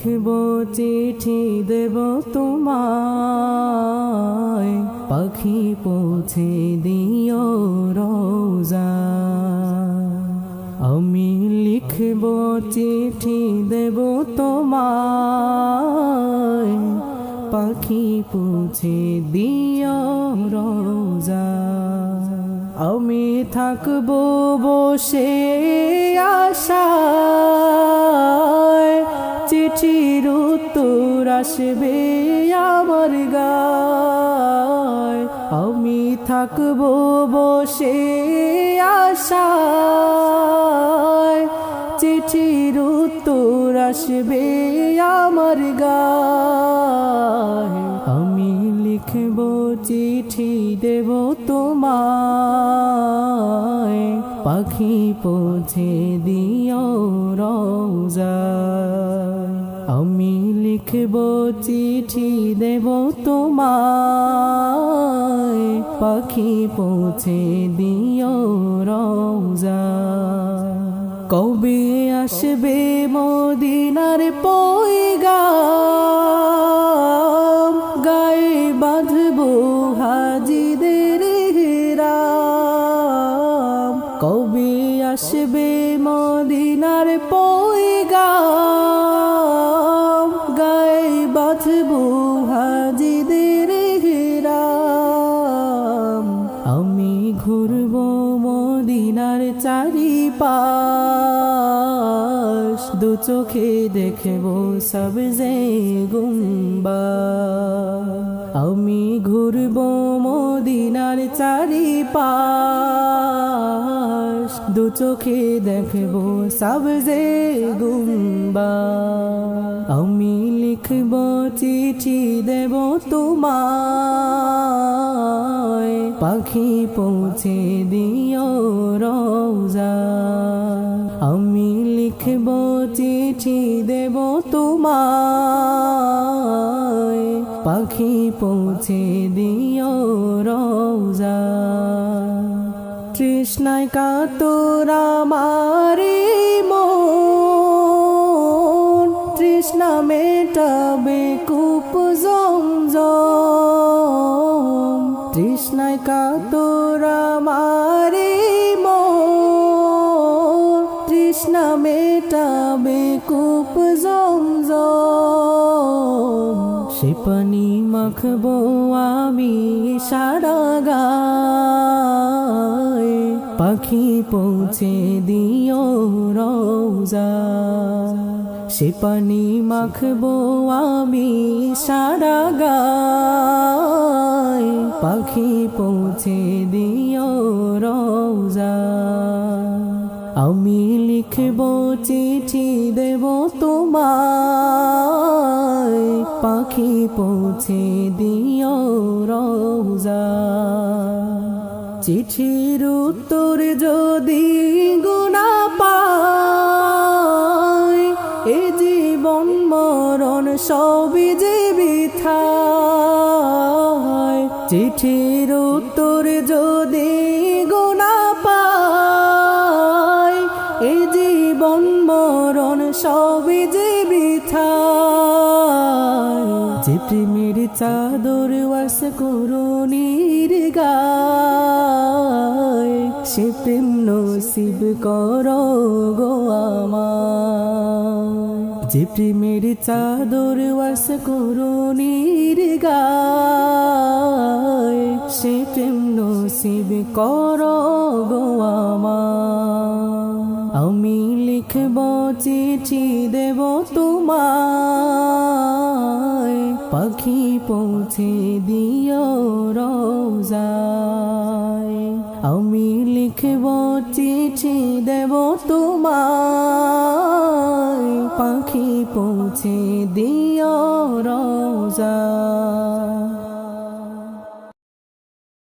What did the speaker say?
লিখব চিঠি দেব তোমায়, পাখি পৌঁছে দিও রোজা। আমি লিখব চিঠি দেব তোমায়, পাখি পৌঁছে দিও রোজা। আমি থাকবো বসে আশায়, চিঠির উত্তর আসবে আমার গায়। আমি থাকবো বসে আশায়, চিঠির উত্তর আসবে আমার গায়। আমি লিখব চিঠি দেব তোমায়, পাখি পৌঁছে দিও রোজা। আমি লিখব চিঠি দেব তোমায়, পাখি পৌঁছে দিও রোজা। কবে আসবে মদিনার পয়গাম, গায়ে বাঁধবো হাজিদের হিরাম। কবে আসবে মদিনার পয়গাম, গায়ে বাঁধবো হাজিদের হিরাম। আমি ঘুরবো মদিনার চারিপাশ, দু চোখে দেখবো সবজে গুম্বা। আমি ঘুরবো মদিনার চারিপাশ, দু চোখে দেখবো সবজে গুম্বা। আমি লিখব চিঠি দেব তোমায়, পাখি পৌঁছে দিও রোজা। আমি লিখব চিঠি দেব তোমায়, পাখি পৌঁছে দিও রোজা। তৃষ্ণায় কাতর আমার মন, তৃষ্ণা মেটাবে কূপ জমজম। তৃষ্ণায় কাতর আমার মন, তৃষ্ণা মেটাবে কূপ জমজম। সে পানি মাখবো আমি সারা গায়, পাখি পৌঁছে দিও রোজা। সে পানি মাখবো আমি সারা গায়, পাখি পৌঁছে দিও রোজা। আমি লিখব চিঠি দেব তোমায়, পাখি পৌঁছে দিও রোজা। চিঠির উত্তর যদি গুনা পাই, এ জীবন মরণ সবই যে বৃথা। চিঠির উত্তর যদি গুনা পাই, এ জীবন মরণ সবই যে বৃথা। যে প্রেমের চাদর ওয়াস করুণীর গায়, সে প্রেম নসিব করো গো আমায়। যে প্রেমের চাদর ওয়াস করুণীর গায়, সে প্রেম নসিব করো গো আমায়। আমি লিখব চিঠি দেব তোমায়, পাখি পৌঁছে দিও রোজায়। আমি লিখব চিঠি দেব তোমায়, পাখি পৌঁছে দিও।